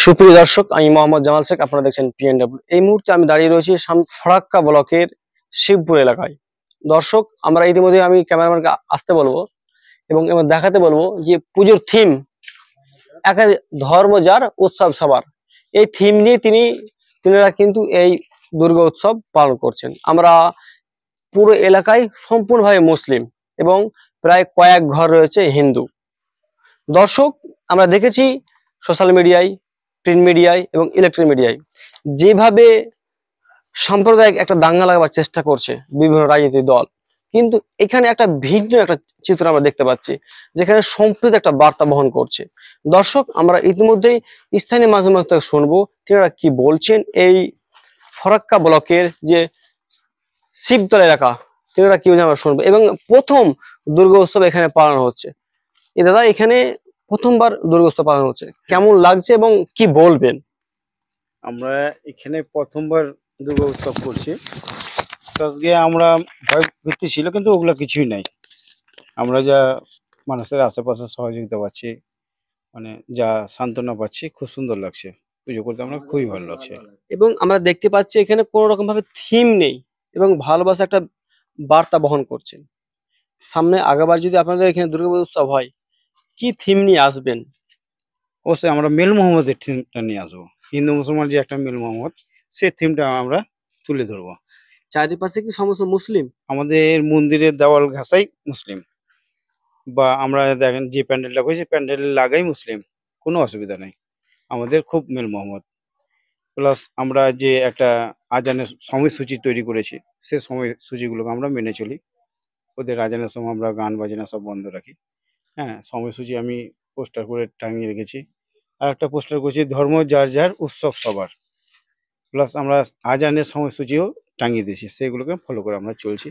সুপ্রিয় দর্শক, আমি মোহাম্মদ জামাল শেখ। আপনারা দেখছেন পিএনডব্লিউ। এই মুহূর্তে আমি দাঁড়িয়ে রয়েছি ফরাক্কা ব্লকের শিবপুর এলাকায়। দর্শক, আমরা ইতিমধ্যে আমি ক্যামেরাম্যানকে আসতে বলবো এবং এবার দেখাতে বলবো যে পুজোর থিম এক ধর্ম যার উৎসব সবার, এই থিম নিয়ে তিনারা কিন্তু এই দুর্গা উৎসব পালন করছেন। আমরা পুরো এলাকায় সম্পূর্ণভাবে মুসলিম এবং প্রায় কয়েক ঘর রয়েছে হিন্দু। দর্শক, আমরা দেখেছি সোশ্যাল মিডিয়ায়, প্রিন্ট মিডিয়ায় এবং ইলেকট্রনিক মিডিয়ায় যেভাবে সাম্প্রদায়িক একটা দাঙ্গা লাগাবার চেষ্টা করছে বিভিন্ন রাজনৈতিক দল, কিন্তু এখানে একটা ভিন্ন একটা চিত্র আমরা দেখতে পাচ্ছি, যেখানে সম্প্রীতি একটা বার্তা বহন করছে। দর্শক, আমরা ইতিমধ্যেই স্থানীয় মাধ্যম থেকে শুনবো তিনারা কি বলছেন এই ফরাক্কা ব্লকের যে শিবতলা এলাকা, তিনারা কি আমরা শুনবো। এবং প্রথম দুর্গা উৎসব এখানে পালন হচ্ছে। দাদা, এখানে প্রথমবার দুর্গোৎসব পালন হচ্ছে, কেমন লাগছে এবং কি বলবেন? আমরা এখানে প্রথমবার দুর্গা উৎসব করছি। আজকে আমরা ভয় ভীতি ছিল, কিন্তু ওগুলো কিছুই নাই। আমরা যা মানুষের আশেপাশে সহযোগিতা পাচ্ছি, মানে যা সান্ত্বনা পাচ্ছি, খুব সুন্দর লাগছে। পুজো করতে আমরা খুবই ভালো লাগছে। এবং আমরা দেখতে পাচ্ছি এখানে কোনো রকম ভাবে থিম নেই এবং ভালোবাসা একটা বার্তা বহন করছেন। সামনে আগাবার যদি আপনাদের এখানে দুর্গা উৎসব হয়, কি থিম নিয়ে আসবেন? অবশ্যই আমরা মিল মোহাম্মদের থিমটা নিয়ে আসবো। হিন্দু মুসলমান যে একটা মিল মোহাম্মদ, সেই থিমটা আমরা তুলে ধরবো। চারিপাশে কি সমস্ত মুসলিম? আমাদের মন্দিরের দেওয়াল ঘাসাই মুসলিম, বা আমরা দেখেন যে প্যান্ডেলটা করেছি প্যান্ডেল লাগাই মুসলিম, কোনো অসুবিধা নেই। আমাদের খুব মিল মোহাম্মদ। প্লাস আমরা যে একটা আজানের সময়সূচি তৈরি করেছি, সেই সময়সূচিগুলোকে আমরা মেনে চলি। ওদের আজানের সময় আমরা গান বাজনা সব বন্ধ রাখি। হ্যাঁ, সময়সূচি আমি পোস্টার করে টাঙিয়ে রেখেছি। আর একটা পোস্টার করেছি, ধর্ম যার যার উৎসব সবার। প্লাস আমরা আজানের সময়সূচিও টাঙিয়ে দিয়েছি, সেগুলোকে ফলো করে আমরা চলছি।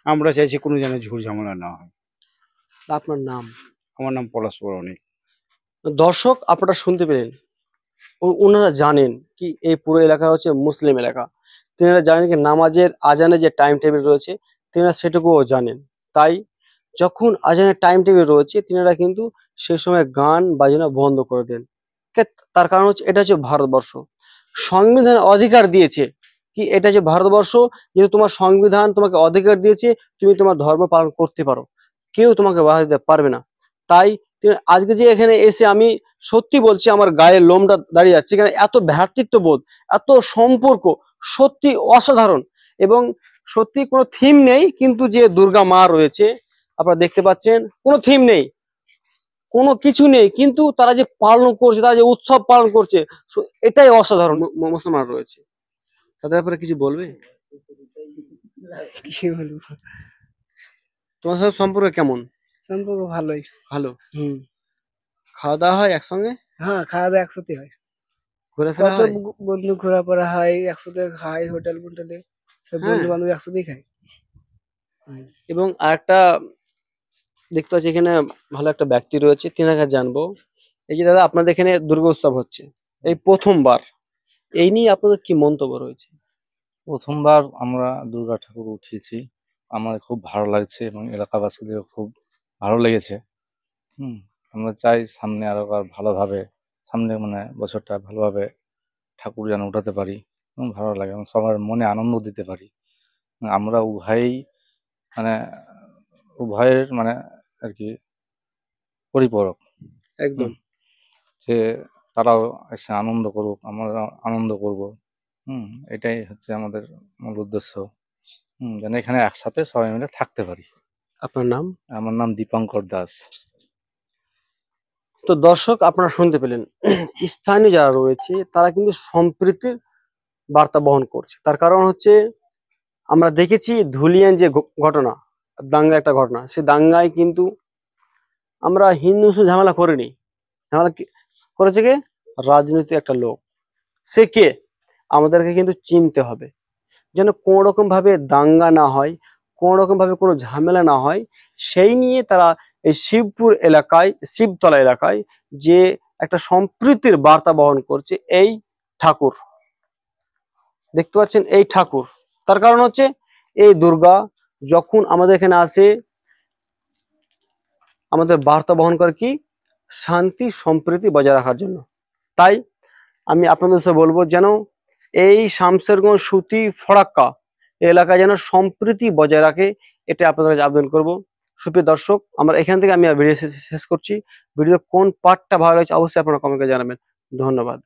আমরা চাইছি কোনো যেন ঝুট ঝামেলা না হয়। আপনার নাম? আমার নাম পলাশ বরণী। দর্শক, আপনারা শুনতে পেলেন, ওনারা জানেন কি এই পুরো এলাকা হচ্ছে মুসলিম এলাকা। তিনারা জানেন কি নামাজের আজানের যে টাইম টেবিল রয়েছে, তিনারা সেটুকুও জানেন। তাই যখন আজানের টাইম টেবিল রয়েছে, তিনারা কিন্তু সে সময় গান বাজনা বন্ধ করে দেন। তার কারণ হচ্ছে এটা হচ্ছে ভারতবর্ষ, সংবিধান অধিকার দিয়েছে কি, এটা যে ভারতবর্ষ, যেহেতু তোমার সংবিধান তোমাকে অধিকার দিয়েছে, তুমি তোমার ধর্ম পালন করতে পারো, কেউ তোমাকে বাধা দিতে পারবে না। তাই আজকে যে এখানে এসে আমি সত্যি বলছি, আমার গায়ের লোমটা দাঁড়িয়ে যাচ্ছে। এখানে এত ভ্রাতৃত্ববোধ, এত সম্পর্ক, সত্যি অসাধারণ। এবং সত্যি কোনো থিম নেই, কিন্তু যে দুর্গা মা রয়েছে আপনারা দেখতে পাচ্ছেন, কোনো থিম নেই, কোনো কিছু নেই, কিন্তু তারা যে পালন করছে, তারা যে উৎসব পালন করছে, এটাই অসাধারণ। মুসলমান রয়েছে, তাদের ব্যাপারে কিছু বলবে? কি বলবো? তোমার সাথে সম্পর্ক কেমন? সম্পর্ক ভালোই। ভালো। খাওয়া দাওয়া হয় একসঙ্গে? হ্যাঁ, খাওয়া দাওয়া একসাথে হয়। ঘোরাফেরা কত হয়? বন্ধু ঘোরাফেরা হয়, একসাথে খাই হোটেলে সব হ্যাঁ। বন্ধু বান্ধব একসাথেই খাই। এবং আরেকটা দেখতে পাচ্ছি এখানে ভালো একটা ব্যক্তি রয়েছে, তিনাকে জানবো। এই যে দাদা, আপনাদের এখানে দুর্গা উৎসব হচ্ছে এই প্রথমবার, এই নিয়ে আপনাদের কি মন্তব্য রয়েছে? প্রথমবার আমরা দুর্গা ঠাকুর উঠিয়েছি, আমার খুব ভালো লাগছে এবং এলাকাবাসীদের খুব ভালো লেগেছে। আমরা চাই সামনে আরো ভালোভাবে, সামনে মানে বছরটা ভালোভাবে ঠাকুর যেন উঠাতে পারি এবং ভালো লাগে এবং সবার মনে আনন্দ দিতে পারি। আমরা মানে উভয়ের মানে আর কি পরিপূরক। একদম। যে তারাও এসে আনন্দ করুক, আমরা আনন্দ করব। এটাই হচ্ছে আমাদের মূল উদ্দেশ্য। যেন এখানে একসাথে সবাই মিলে থাকতে পারি। আপনার নাম? আমার নাম দীপঙ্কর দাস। তো দর্শক, আপনারা শুনতে পেলেন, স্থানীয় যারা রয়েছে তারা কিন্তু সম্প্রীতির বার্তা বহন করছে। তার কারণ হচ্ছে আমরা দেখেছি ধুলিয়ান যে ঘটনা, দাঙ্গা একটা ঘটনা, সে দাঙ্গায় কিন্তু আমরা হিন্দু মুসলিম ঝামেলা করিনি। ঝামেলা করেছে কে? রাজনৈতিক একটা লোক। সে কে? আমাদেরকে কিন্তু চিনতে হবে, যেন কোনো রকম ভাবে দাঙ্গা না হয়, কোনো রকম ভাবে কোনো ঝামেলা না হয়। সেই নিয়ে তারা এই শিবপুর এলাকায়, শিবতলা এলাকায় যে একটা সম্প্রীতির বার্তা বহন করছে এই ঠাকুর, দেখতে পাচ্ছেন এই ঠাকুর। তার কারণ হচ্ছে এই দুর্গা যখন আমাদের এখানে আসে, আমাদের বার্তা বহন করে কি, শান্তি সম্প্রীতি বজায় রাখার জন্য। তাই আমি আপনাদের সাথে বলবো যেন এই শামসেরগঞ্জ সুতি ফরাক্কা এলাকায় যেন সম্প্রীতি বজায় রাখে, এটা আপনাদের কাছে আবেদন করবো। সুপ্রিয় দর্শক, আমরা এখান থেকে আমি ভিডিও শেষ করছি। ভিডিওর কোন পার্টটা ভালো লাগছে অবশ্যই আপনারা কমেন্টে জানাবেন। ধন্যবাদ।